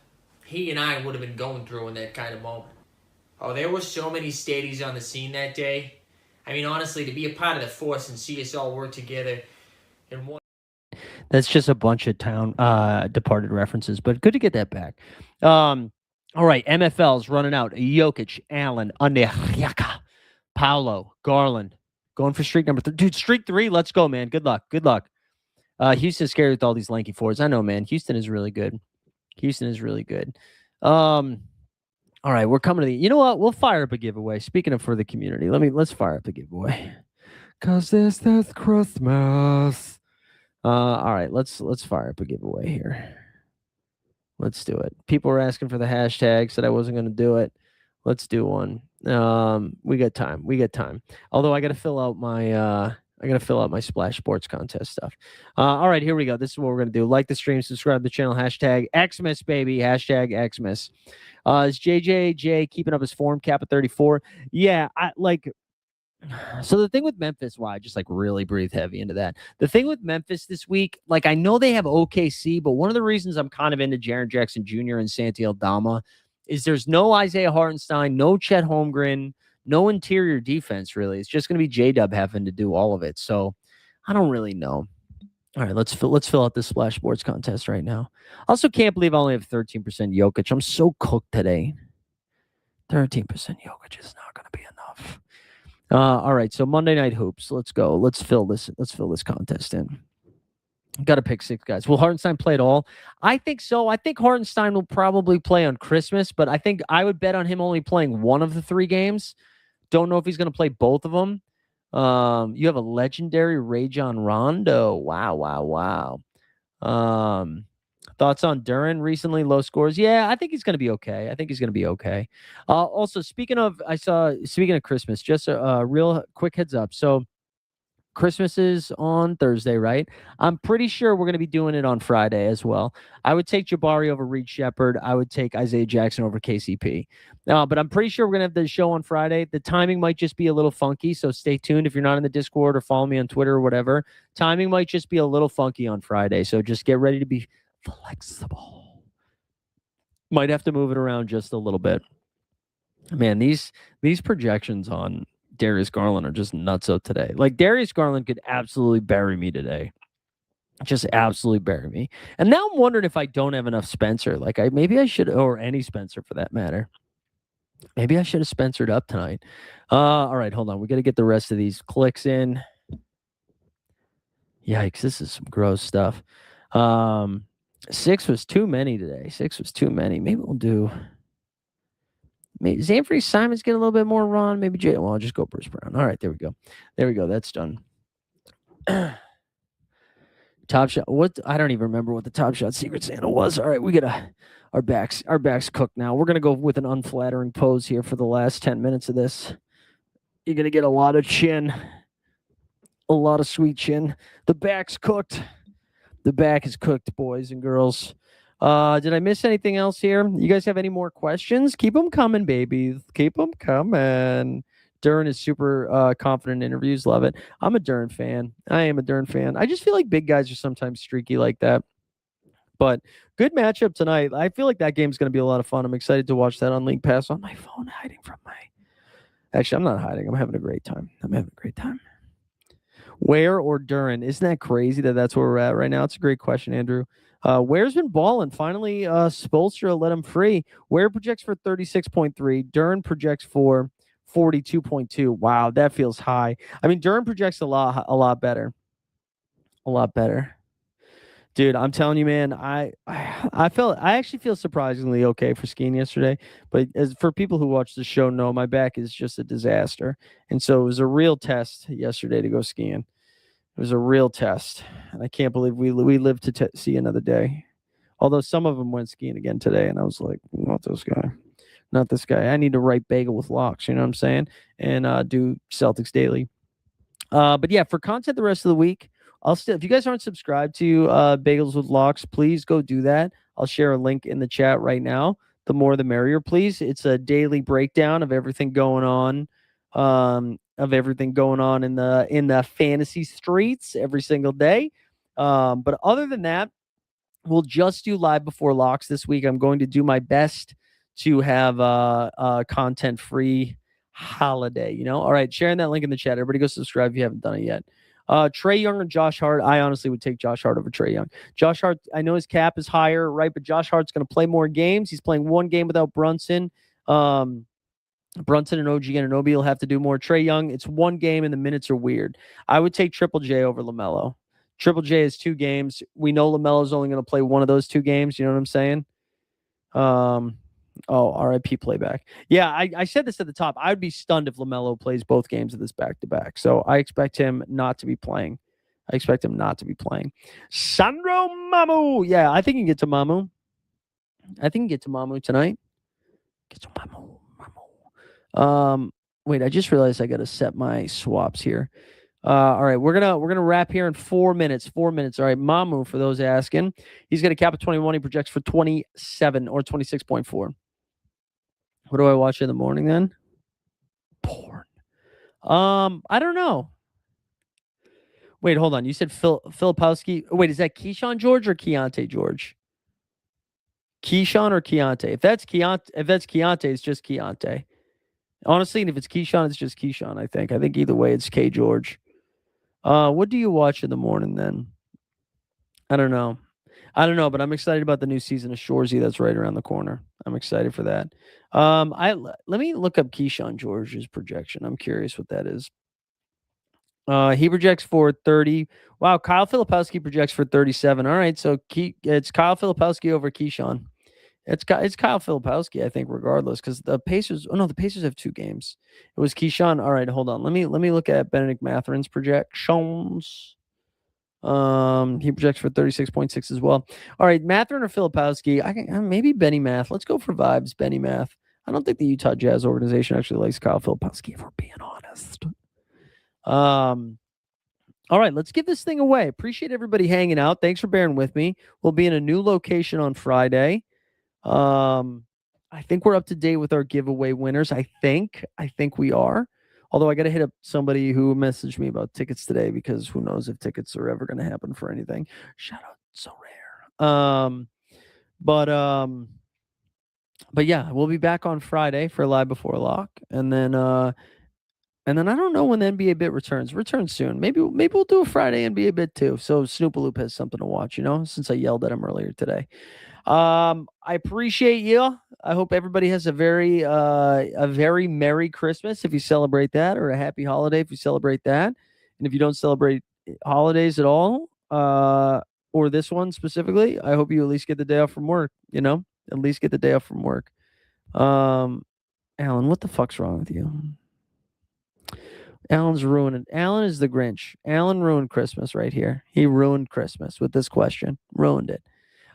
he and I would have been going through in that kind of moment. Oh, there were so many stadies on the scene that day. I mean, honestly, to be a part of the force and see us all work together in one. That's just a bunch of Departed references, but good to get that back. All right, MFL's running out. Jokic, Allen, Onyeka, Paolo, Garland. Going for streak number 3. Dude, streak 3. Let's go, man. Good luck. Good luck. Houston's scary with all these lanky forwards. I know, man. Houston is really good. Houston is really good. All right, we're coming to the. You know what? We'll fire up a giveaway. Speaking of for the community, let's fire up a giveaway. Cause this is Christmas. All right, let's fire up a giveaway here. Let's do it. People were asking for the hashtag, said I wasn't going to do it. Let's do one. We got time. We got time. Although I got to fill out my Splash Sports contest stuff. All right, here we go. This is what we're going to do. Like the stream, subscribe to the channel, hashtag Xmas, baby, hashtag Xmas. Is JJJ keeping up his form cap at 34? Yeah, so the thing with Memphis, I just really breathe heavy into that. The thing with Memphis this week, I know they have OKC, but one of the reasons I'm kind of into Jaren Jackson Jr. and Santi Aldama is there's no Isaiah Hartenstein, no Chet Holmgren, no interior defense, really. It's just going to be J-Dub having to do all of it. So I don't really know. All right, let's fill out this Splash Sports contest right now. Also, can't believe I only have 13% Jokic. I'm so cooked today. 13% Jokic is not going to be enough. All right, so Monday Night Hoops. Let's go. Let's fill this contest in. Got to pick 6 guys. Will Hartenstein play at all? I think so. I think Hartenstein will probably play on Christmas, but I think I would bet on him only playing one of the 3 games. Don't know if he's going to play both of them. You have a legendary Rajon Rondo. Wow. Thoughts on Duren recently? Low scores. Yeah, I think he's going to be okay. Also, speaking of Christmas, just a real quick heads up. So Christmas is on Thursday, right? I'm pretty sure we're going to be doing it on Friday as well. I would take Jabari over Reed Shepard. I would take Isaiah Jackson over KCP. But I'm pretty sure we're going to have the show on Friday. The timing might just be a little funky, so stay tuned if you're not in the Discord or follow me on Twitter or whatever. Timing might just be a little funky on Friday, so just get ready to be flexible. Might have to move it around just a little bit. Man, these projections on Darius Garland are just nutso today. Darius Garland could absolutely bury me today. Just absolutely bury me. And now I'm wondering if I don't have enough Spencer. Maybe I should, or any Spencer for that matter. Maybe I should have Spencered up tonight. All right, hold on. We got to get the rest of these clicks in. Yikes, this is some gross stuff. 6 was too many today. 6 was too many. Maybe we'll do. Maybe Zanfrey Simons get a little bit more run. Maybe Jay. Well, I'll just go Bruce Brown. All right, there we go. That's done. Top shot. What? I don't even remember what the Top Shot Secret Santa was. All right, we got our backs cooked now. We're gonna go with an unflattering pose here for the last 10 minutes of this. You're gonna get a lot of chin, a lot of sweet chin. The back's cooked. The back is cooked, boys and girls. Did I miss anything else here? You guys have any more questions? Keep them coming, baby. Keep them coming. Duren is super confident in interviews. Love it. I'm a Duren fan. I am a Duren fan. I just feel like big guys are sometimes streaky like that. But good matchup tonight. I feel like that game's going to be a lot of fun. I'm excited to watch that on League Pass on my phone, hiding from my. Actually, I'm not hiding. I'm having a great time. Where or Duren? Isn't that crazy that that's where we're at right now? It's a great question, Andrew. Where's been balling? Finally, Spoelstra let him free. Where projects for 36.3. Duren projects for 42.2. Wow, that feels high. I mean, Duren projects a lot better. A lot better. Dude, I'm telling you, man, I actually feel surprisingly okay for skiing yesterday. But as for people who watch the show know, my back is just a disaster. And so it was a real test yesterday to go skiing. It was a real test. And I can't believe we lived to see another day. Although some of them went skiing again today. And I was like, not this guy. Not this guy. I need to write Bagel with Locks, you know what I'm saying? And do Celtics Daily. But yeah, for content the rest of the week, if you guys aren't subscribed to Bagels with Locks, please go do that. I'll share a link in the chat right now. The more the merrier, please. It's a daily breakdown of everything going on. In the fantasy streets every single day. But other than that, we'll just do live before locks this week. I'm going to do my best to have a content free holiday, All right, sharing that link in the chat. Everybody go subscribe if you haven't done it yet. Trae Young or Josh Hart? I honestly would take Josh Hart over Trae Young. Josh Hart, I know his cap is higher, right? But Josh Hart's going to play more games. He's playing one game without Brunson. Brunson and OG Anunoby will have to do more. Trae Young, it's one game and the minutes are weird. I would take Triple J over LaMelo. Triple J is 2 games. We know LaMelo's only going to play one of those 2 games. You know what I'm saying? RIP playback. Yeah, I said this at the top. I would be stunned if LaMelo plays both games of this back-to-back. So I expect him not to be playing. Sandro Mamu. Yeah, I think he can get to Mamu. Tonight. Get to Mamu. Wait, I just realized I got to set my swaps here. All right, we're gonna wrap here in 4 minutes. 4 minutes. All right, Mamu, for those asking, he's got a cap of 21. He projects for 27 or 26.4. What do I watch in the morning then? Porn. I don't know. Wait, hold on. You said Filipowski. Wait, is that Keyshawn George or Keontae George? Keyshawn or Keontae? If that's Keontae, it's just Keontae. Honestly, and if it's Keyshawn, it's just Keyshawn. I think either way, it's K George. What do you watch in the morning then? I don't know, but I'm excited about the new season of Shoresy that's right around the corner. I'm excited for that. Let me look up Keyshawn George's projection. I'm curious what that is. He projects for 30. Wow, Kyle Filipowski projects for 37. All right, so it's Kyle Filipowski over Keyshawn. It's Kyle Filipowski, I think, regardless, because the Pacers. Oh no, the Pacers have 2 games. It was Keyshawn. All right, hold on. Let me look at Benedict Matherin's projections. He projects for 36.6 as well. All right, Matherin or Filipowski? I can maybe Benny Math. Let's go for vibes, Benny Math. I don't think the Utah Jazz organization actually likes Kyle Filipowski, if we're being honest. All right, let's give this thing away. Appreciate everybody hanging out. Thanks for bearing with me. We'll be in a new location on Friday. I think we're up to date with our giveaway winners. I think we are. Although I got to hit up somebody who messaged me about tickets today, because who knows if tickets are ever going to happen for anything. Shout out Sorare. But yeah, we'll be back on Friday for Live Before Lock, and then I don't know when the NBA bit returns. Returns soon. Maybe we'll do a Friday NBA bit too. So Snoopaloop has something to watch, since I yelled at him earlier today. I appreciate you. I hope everybody has a very Merry Christmas if you celebrate that, or a Happy Holiday if you celebrate that. And if you don't celebrate holidays at all, or this one specifically, I hope you at least get the day off from work. At least get the day off from work. Alan, what the fuck's wrong with you? Alan's ruining. Alan is the Grinch. Alan ruined Christmas right here. He ruined Christmas with this question. Ruined it.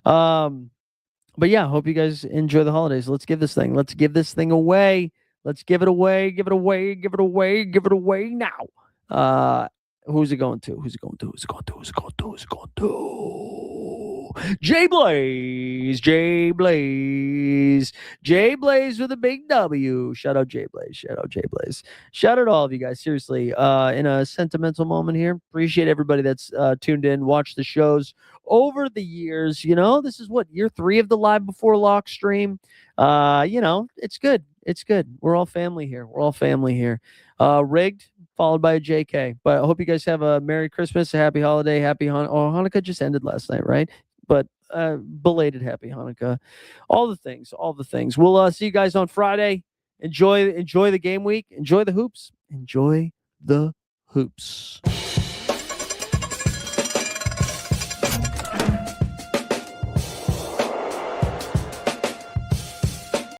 But yeah, hope you guys enjoy the holidays. Let's give this thing away. Let's give it away. Give it away. Give it away. Give it away now. Who's it going to? Jay Blaze with a big W. Shout out Jay Blaze. Shout out all of you guys. Seriously, in a sentimental moment here, appreciate everybody that's tuned in, watched the shows over the years. This is what, year 3 of the Live Before Lock stream. It's good. We're all family here. Rigged, followed by a JK. But I hope you guys have a Merry Christmas, a Happy Holiday, Happy Hanukkah just ended last night, right? But belated Happy Hanukkah. All the things. We'll see you guys on Friday. Enjoy the game week. Enjoy the hoops.